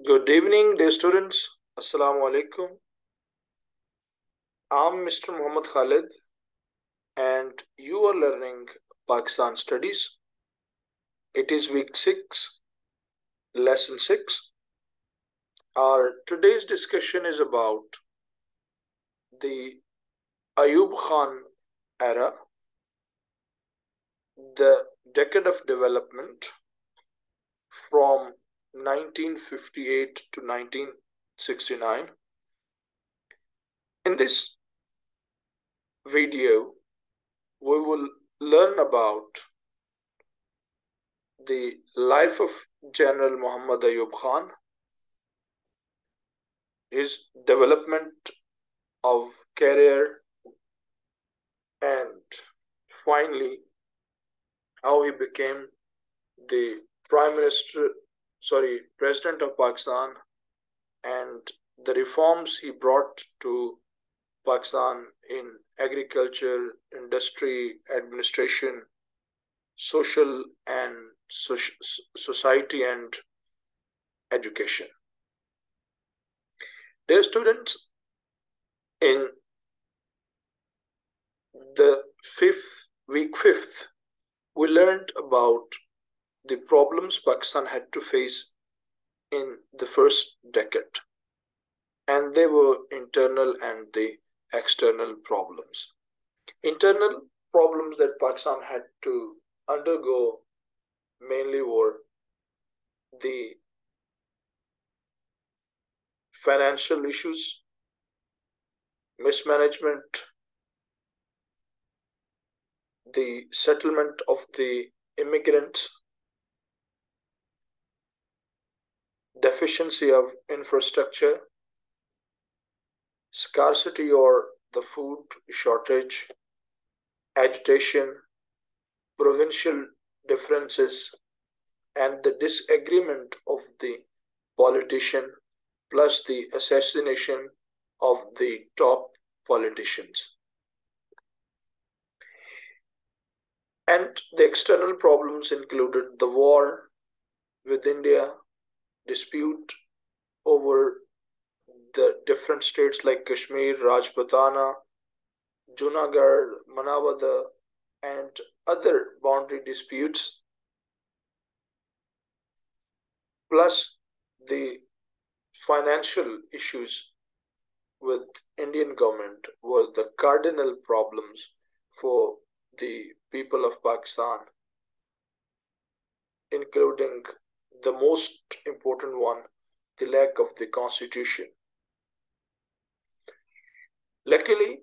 Good evening, dear students. Assalamu alaikum. I'm Mr. Muhammad Khalid, and you are learning Pakistan Studies. It is week 6, lesson 6. Our today's discussion is about the Ayub Khan era, the decade of development from 1958 to 1969. In this video, we will learn about the life of General Muhammad Ayub Khan, his development of career, and finally how he became the president of Pakistan, and the reforms he brought to Pakistan in agriculture, industry, administration, social and society, and education. Dear students, in the week 5th, we learned about the problems Pakistan had to face in the first decade, and they were internal and the external problems. Internal problems that Pakistan had to undergo mainly were the financial issues, mismanagement, the settlement of the immigrants, deficiency of infrastructure, scarcity or the food shortage, agitation, provincial differences, and the disagreement of the politician, plus the assassination of the top politicians. And the external problems included the war with India, dispute over the different states like Kashmir, Rajputana, Junagadh, Manawada, and other boundary disputes, plus the financial issues with Indian government were the cardinal problems for the people of Pakistan, including the most important one, the lack of the constitution. Luckily,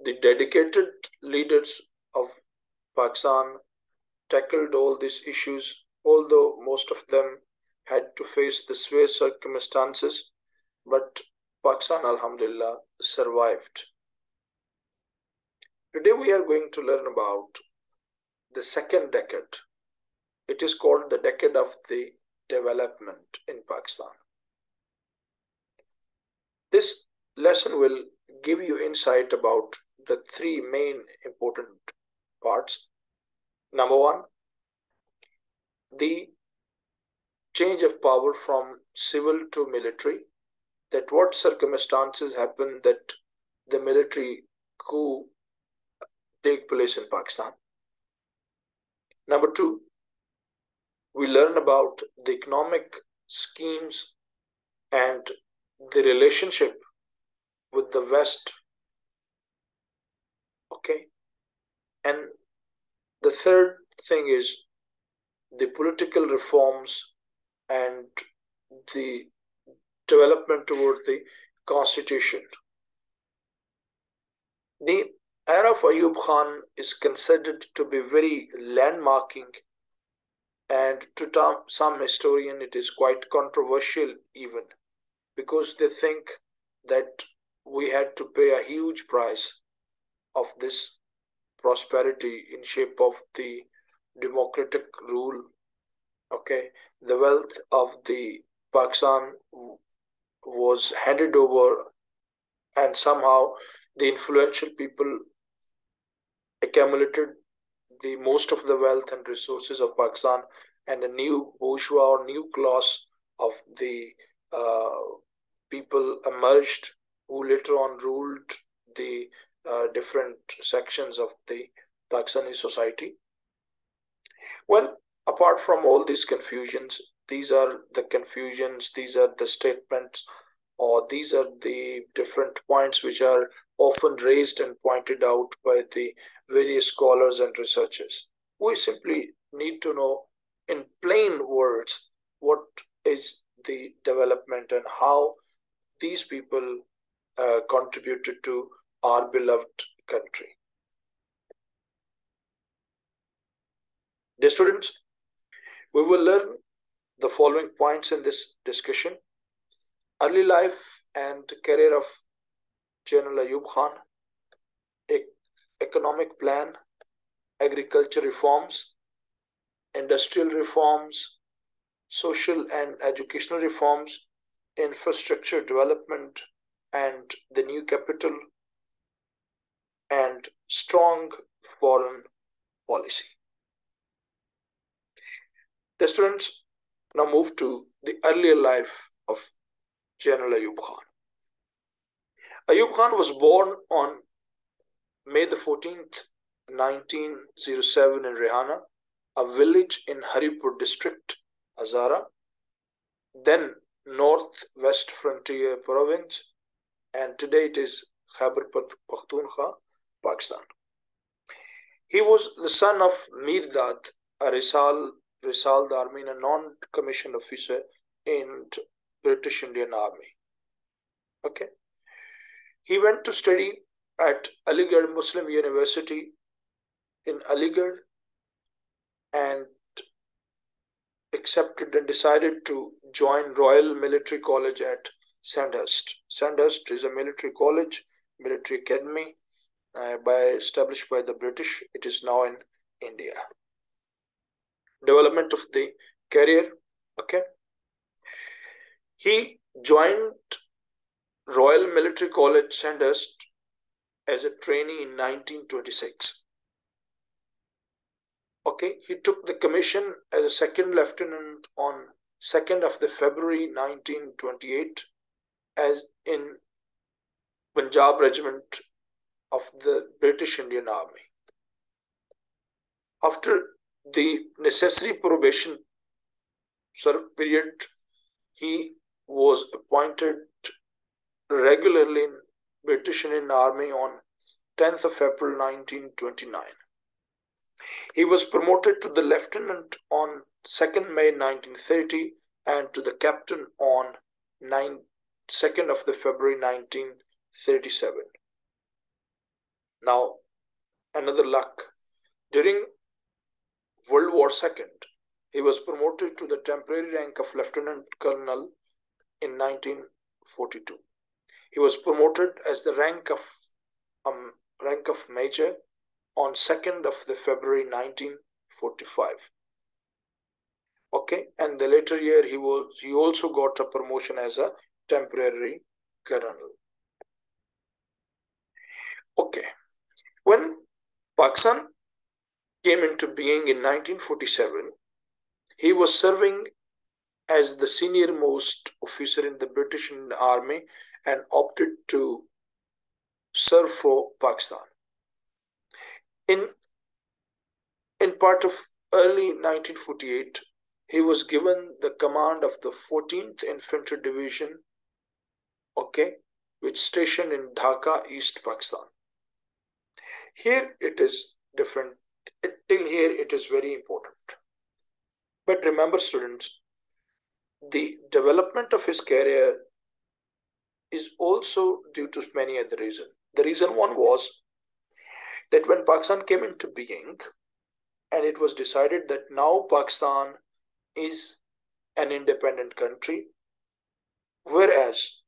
the dedicated leaders of Pakistan tackled all these issues, although most of them had to face the severe circumstances, but Pakistan, alhamdulillah, survived. Today we are going to learn about the second decade. It is called the decade of the development in Pakistan. This lesson will give you insight about the three main important parts. Number one, the change of power from civil to military, that what circumstances happen that the military coup take place in Pakistan. Number two, we learn about the economic schemes and the relationship with the West. Okay. And the third thing is the political reforms and the development toward the constitution. The era of Ayub Khan is considered to be very landmarking, and to some historian it is quite controversial even, because they think that we had to pay a huge price of this prosperity in shape of the democratic rule. Okay, the wealth of the Pakistan was handed over, and somehow the influential people accumulated the most of the wealth and resources of Pakistan, and a new bourgeois or new class of the people emerged who later on ruled the different sections of the Pakistani society. Well, apart from all these confusions, these are the confusions, these are the statements, or these are the different points which are often raised and pointed out by the various scholars and researchers. We simply need to know in plain words what is the development and how these people contributed to our beloved country. Dear students, we will learn the following points in this discussion: early life and career of General Ayub Khan, economic plan, agriculture reforms, industrial reforms, social and educational reforms, infrastructure development and the new capital, and strong foreign policy. The students now move to the earlier life of General Ayub Khan. Ayub Khan was born on May the 14th, 1907 in Rehana, a village in Haripur district, Hazara, then northwest frontier province, and today it is Khyber Pakhtunkhwa, Pakistan. He was the son of Mirdad, a Risaldar, a non-commissioned officer in British Indian Army. Okay. He went to study at Aligarh Muslim University in Aligarh and accepted and decided to join Royal Military College at Sandhurst. Sandhurst is a military college, military academy established by the British. It is now in India. Development of the career. Okay. He joined Royal Military College Sandhurst as a trainee in 1926. Okay, he took the commission as a second lieutenant on 2nd of the February 1928 as in Punjab Regiment of the British Indian Army. After the necessary probation period, he was appointed regularly in British Indian Army on 10th of April 1929. He was promoted to the lieutenant on 2nd May 1930 and to the captain on 2nd of the February 1937. Now, another luck. During World War II, he was promoted to the temporary rank of Lieutenant Colonel in 1942. He was promoted as the rank of Major on 2nd of the February 1945. Okay, and the later year he also got a promotion as a temporary colonel. Okay, when Pakistan came into being in 1947, he was serving as the senior most officer in the British Army and opted to serve for Pakistan. In part of early 1948, he was given the command of the 14th Infantry Division, okay, which stationed in Dhaka, East Pakistan. Here it is different. Till here it is very important. But remember, students, the development of his career is also due to many other reasons. The reason one was that when Pakistan came into being and it was decided that now Pakistan is an independent country, whereas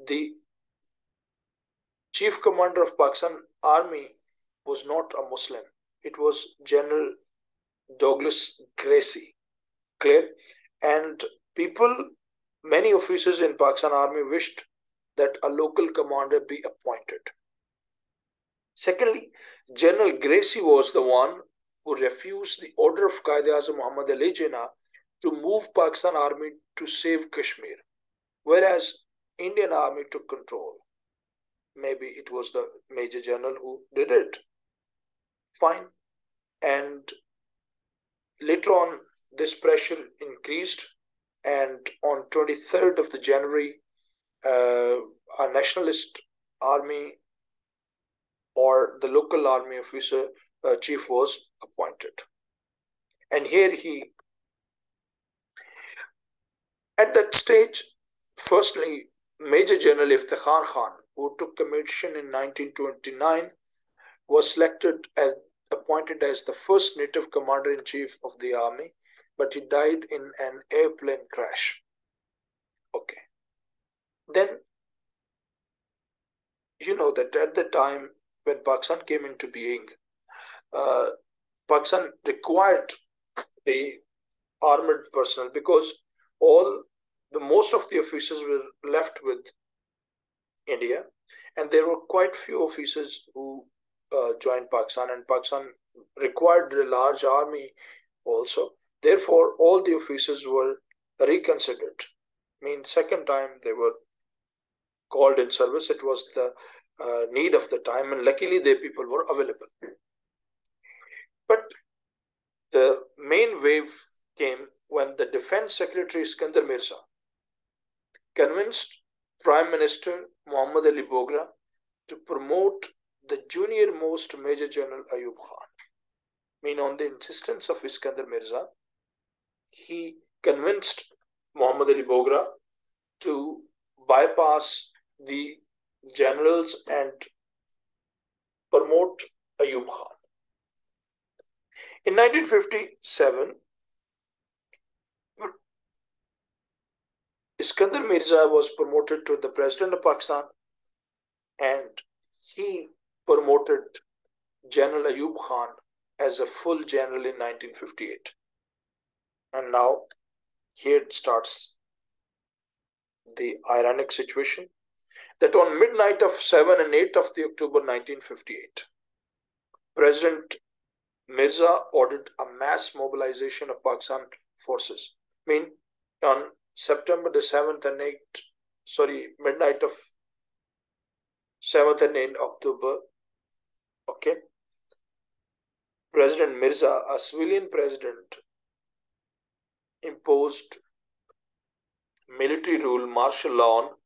the chief commander of Pakistan Army was not a Muslim. It was General Douglas Gracie. Clear? And many officers in Pakistan Army wished that a local commander be appointed. Secondly, General Gracie was the one who refused the order of Qaeda-e-Azam Muhammad Ali Jinnah to move Pakistan army to save Kashmir, whereas Indian army took control. Maybe it was the Major General who did it. Fine. And later on, this pressure increased, and on 23rd of the January, a nationalist army or the local army officer chief was appointed. And here at that stage, firstly, Major General Iftikhar Khan, who took commission in 1929, was appointed as the first native commander-in-chief of the army, but he died in an airplane crash. Okay. Then, you know that at the time when Pakistan came into being, Pakistan required the armored personnel because most of the officers were left with India, and there were quite few officers who joined Pakistan, and Pakistan required a large army also. Therefore, all the officers were reconsidered. I mean, second time they were called in service. It was the need of the time, and luckily the people were available. But the main wave came when the Defense Secretary Iskandar Mirza convinced Prime Minister Muhammad Ali Bogra to promote the junior-most Major General Ayub Khan. I mean, on the insistence of Iskandar Mirza, he convinced Muhammad Ali Bogra to bypass the generals and promote Ayub Khan. In 1957, Iskandar Mirza was promoted to the President of Pakistan, and he promoted General Ayub Khan as a full general in 1958. And now, here it starts the ironic situation that on midnight of 7 and 8 of the October 1958, President Mirza ordered a mass mobilization of Pakistan forces. I mean, on September the 7th and 8th, midnight of 7th and 8th October, okay, President Mirza, a civilian president, imposed military rule, martial law on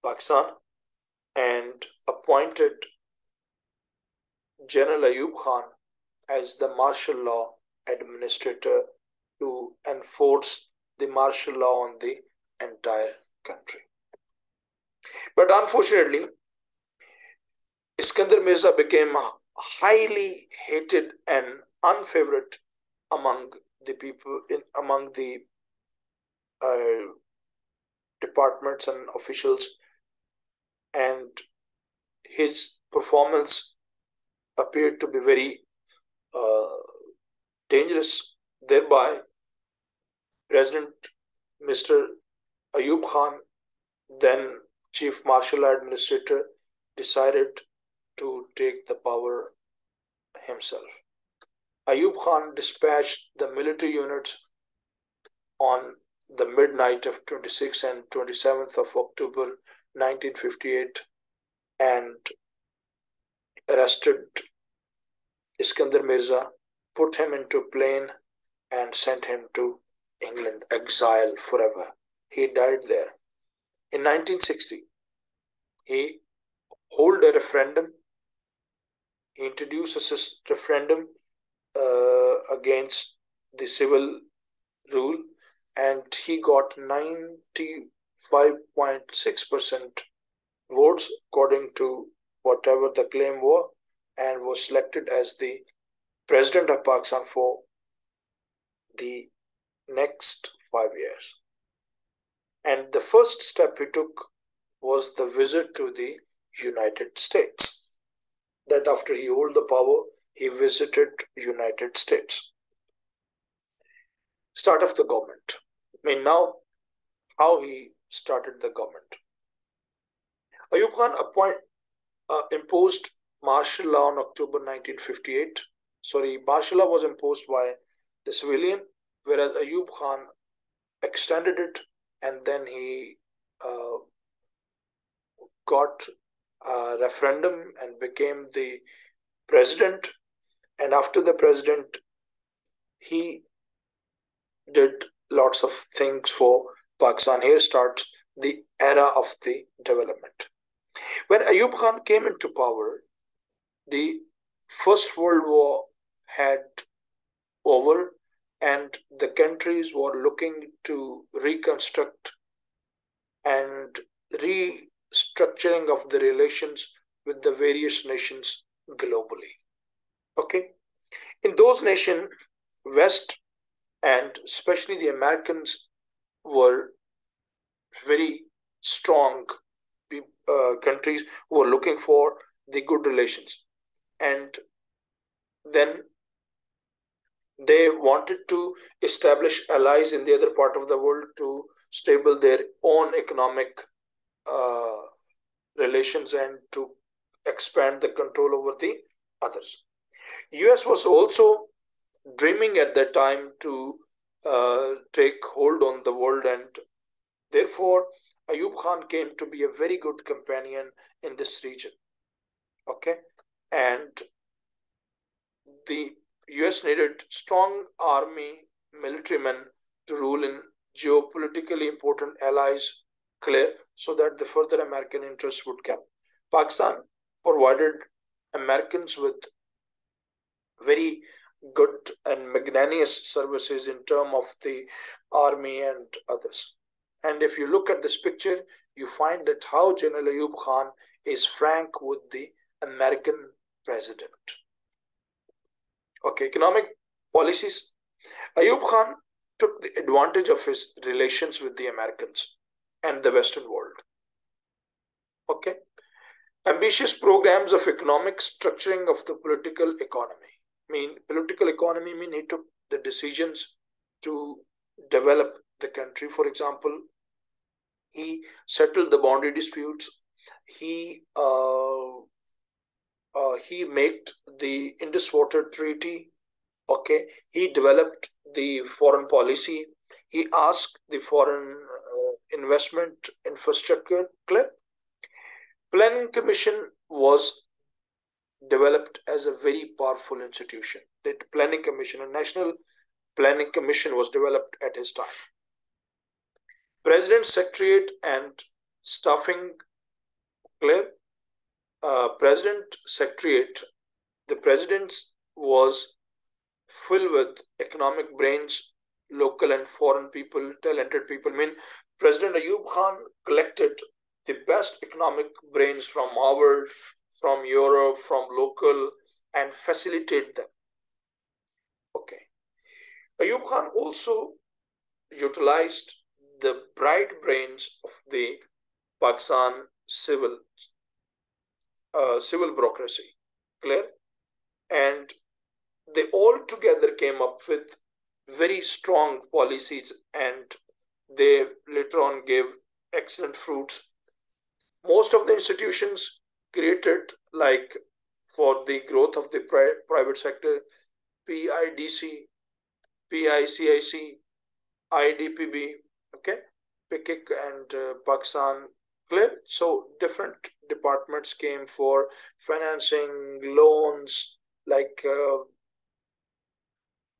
Pakistan, and appointed General Ayub Khan as the martial law administrator to enforce the martial law on the entire country. But unfortunately, Iskandar Mirza became highly hated and unfavored among the people, among the departments and officials, and his performance appeared to be very dangerous. Thereby, President Mr. Ayub Khan, then Chief Martial Administrator, decided to take the power himself. Ayub Khan dispatched the military units on the midnight of 26th and 27th of October 1958 and arrested Iskandar Mirza, put him into a plane and sent him to England, exile forever. He died there. In 1960, he held a referendum. He introduced a referendum against the civil rule, and he got 95.6% votes according to whatever the claim were, and was selected as the President of Pakistan for the next 5 years. And the first step he took was the visit to the United States. That after he held the power, he visited United States. Start of the government. I mean, now, how he started the government. Ayub Khan imposed martial law in October 1958. Martial law was imposed by the civilian, whereas Ayub Khan extended it, and then he got a referendum and became the president. And after the president, he did lots of things for Pakistan. Here starts the era of the development. When Ayub Khan came into power, the First World War had over, and the countries were looking to reconstruct and restructuring of the relations with the various nations globally. Okay, in those nations, West and especially the Americans were very strong countries who were looking for the good relations, and then they wanted to establish allies in the other part of the world to stable their own economic uh, relations and to expand the control over the others. US was also dreaming at that time to take hold on the world, and therefore Ayub Khan came to be a very good companion in this region. Okay, and the US needed strong army, military men to rule in geopolitically important allies, clear, so that the further American interests would come. Pakistan provided Americans with very good and magnanimous services in terms of the army and others. And if you look at this picture, you find that how General Ayub Khan is frank with the American president. Okay, economic policies. Ayub Khan took the advantage of his relations with the Americans and the Western world. Okay, ambitious programs of economic structuring of the political economy. Political economy mean he took the decisions to develop the country. For example, he settled the boundary disputes. He made the Indus Water Treaty. Okay, he developed the foreign policy. He asked the foreign investment infrastructure. Clear? Planning Commission was developed as a very powerful institution. The Planning Commission, a National Planning Commission, was developed at his time. President's Secretariat and staffing. Clear? President Secretariat, the president's was filled with economic brains, local and foreign people, talented people. President Ayub Khan collected the best economic brains from Harvard, from Europe, from local, and facilitate them. Okay. Ayub Khan also utilized the bright brains of the Pakistan civil bureaucracy. Clear? And they all together came up with very strong policies, and they later on gave excellent fruits. Most of the institutions created, like for the growth of the private sector, PIDC, PICIC, IDPB, okay, PICIC and Pakistan. Clear? So different departments came for financing, loans, like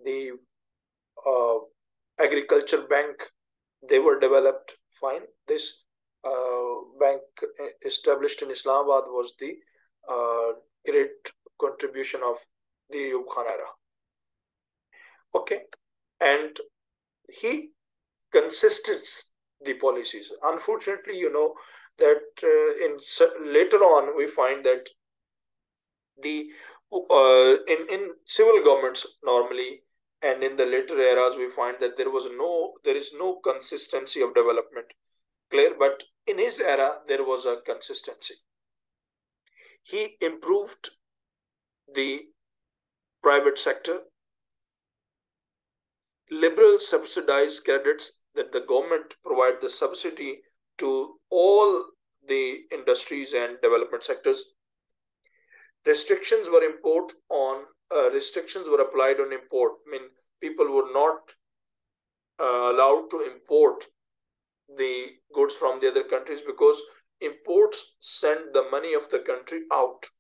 the agriculture bank, they were developed fine. This bank established in Islamabad was the great contribution of the Ayub Khan era. Okay, and he consisted the policies. Unfortunately, you know that later on we find that the in civil governments normally, and in the later eras we find that there is no consistency of development. Clear? But in his era there was a consistency. He improved the private sector, liberal subsidized credits, that the government provide the subsidy to all the industries and development sectors. Restrictions were applied on import. People were not allowed to import the goods from the other countries because imports send the money of the country out.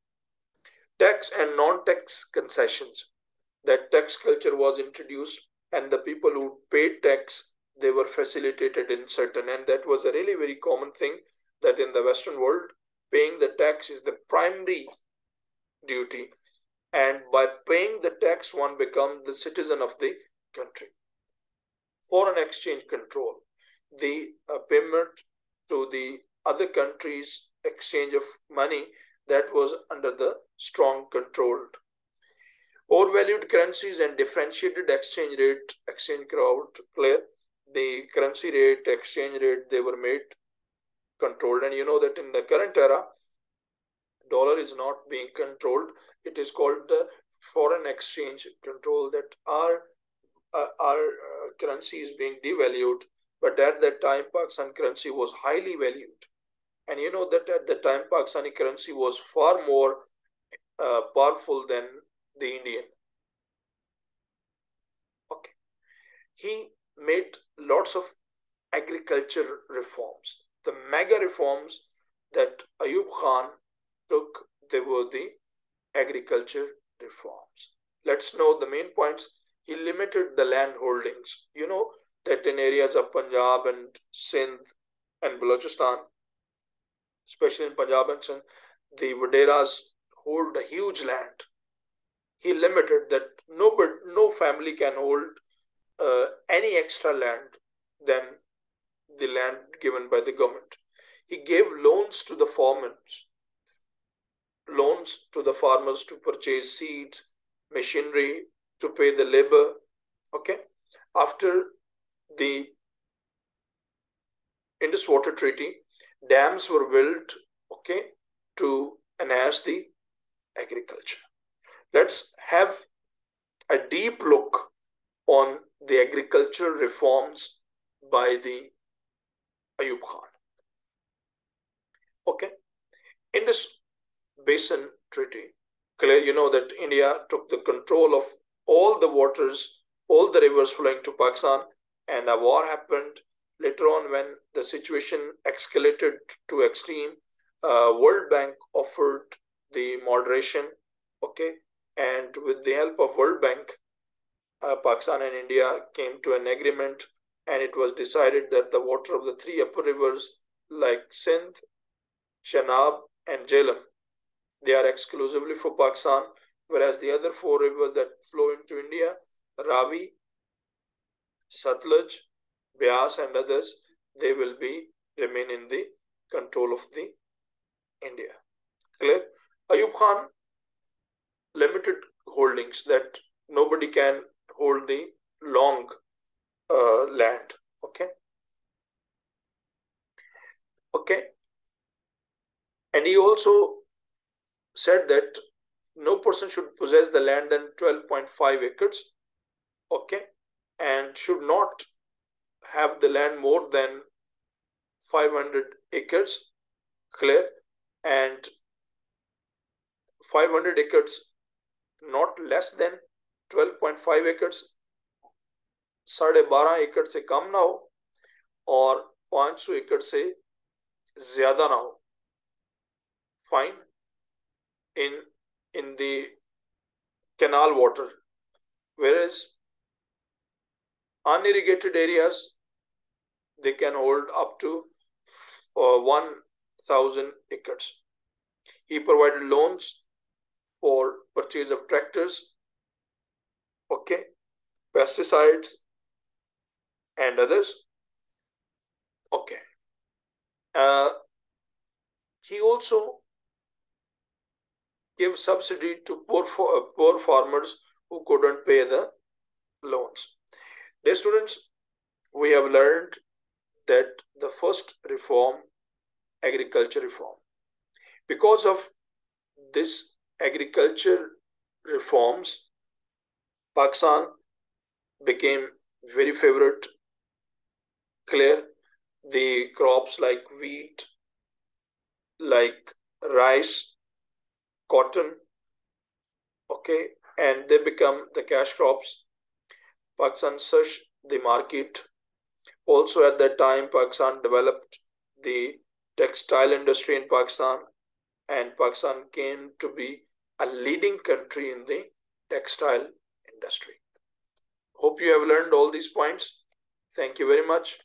Tax and non-tax concessions. That tax culture was introduced, and the people who paid tax, they were facilitated in certain, and that was a really very common thing, that in the Western world, paying the tax is the primary duty, and by paying the tax, one becomes the citizen of the country. Foreign exchange control. The payment to the other countries' exchange of money, that was under the strong controlled. Overvalued currencies and differentiated exchange rate, exchange crowd clear. The currency rate, exchange rate, they were made controlled. And you know that in the current era, dollar is not being controlled. It is called the foreign exchange control, that our currency is being devalued. But at that time, Pakistan currency was highly valued. And you know that at the time, Pakistani currency was far more powerful than the Indian. Okay. He made lots of agriculture reforms. The mega reforms that Ayub Khan took, they were the agriculture reforms. Let's know the main points. He limited the land holdings. You know that in areas of Punjab and Sindh and Balochistan, especially in Punjab and Sindh, the Vaderas hold a huge land. He limited that no family can hold any extra land than the land given by the government. He gave loans to the farmers to purchase seeds, machinery, to pay the labor. Okay. After the Indus Water Treaty, dams were built, okay, to enhance the agriculture. Let's have a deep look on the agricultural reforms by the Ayub Khan. Okay. Indus Basin Treaty. Clear, you know that India took the control of all the waters, all the rivers flowing to Pakistan, and a war happened. Later on, when the situation escalated to extreme, World Bank offered the moderation, okay, and with the help of World Bank, Pakistan and India came to an agreement, and it was decided that the water of the three upper rivers like Sindh, Chenab, and Jhelum, they are exclusively for Pakistan, whereas the other four rivers that flow into India, Ravi, Satluj, Beas, and others, they will remain in the control of the India. Clear? Ayub Khan limited holdings, that nobody can hold the long land. Okay. Okay. And he also said that no person should possess the land than 12.5 acres. Okay. And should not have the land more than 500 acres. Clear? And 500 acres, not less than 12.5 acres. 12.5 एकड़ से कम ना हो और 500 एकड़ से ज्यादा ना हो. Fine. In the canal water, whereas unirrigated areas, they can hold up to 1,000 acres. He provided loans for purchase of tractors, okay, pesticides, and others. Okay. He also gave subsidy to poor farmers who couldn't pay the loans. Dear students, we have learned that the first reform, agriculture reform. Because of this agriculture reforms, Pakistan became very favorite. Clear? The crops like wheat, like rice, cotton, okay, and they become the cash crops. Pakistan searched the market Also at that time, Pakistan developed the textile industry in Pakistan, and Pakistan came to be a leading country in the textile industry. Hope you have learned all these points. Thank you very much.